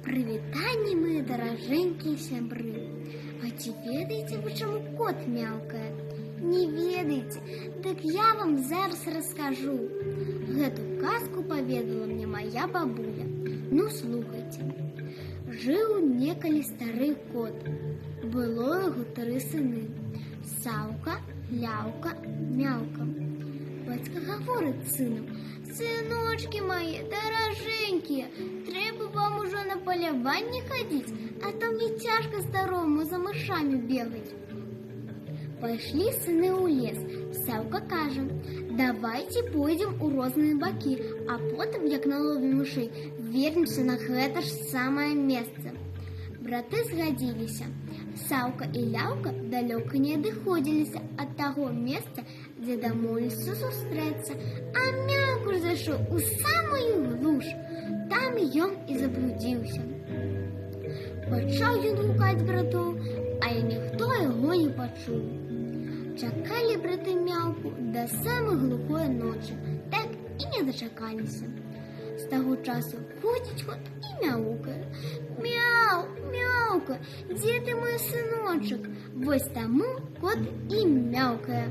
Прывітанне, мои даражэнькія сябры. А ці ведаеце вы, чаму кот мяўкае? Не ведаеце? Дык я вам зараз раскажу. Гэту казку паведала мне моя бабуля. Ну, слухайце. Жыў некалі стары кот. Было яго 3 сыны. Саўка, ляўка, мяўка. Бацька гаворыць сынам: «Сыночки мои, даражэнькія, трэба вам ужо на паляванне хадзіць, а то мне цяжка старому за мышамі бегаць». Пайшлі сыны ў лес. Саўка кажа: «Давайте пойдзем у розныя бакі, а потым, як наловім мышэй, вернемся на гэта ж самае месца». Браты згадзіліся. Саўка і ляўка далёка не адыходзіліся ад таго месца, дзе дамовіліся сустрэцца, а мяўка зайшоў у самую глуш. Там ён і заблудзіўся. Пачаў ён гукаць братоў, але ніхто яго не пачуў. Чакалі браты мяўку да самай глухой ночы, так і не дачакаліся. З таго часу ходзіць кот і мяукае: «Мяу, мяука, дзе ты, мой сыночак?» Вось таму кот і мяукае.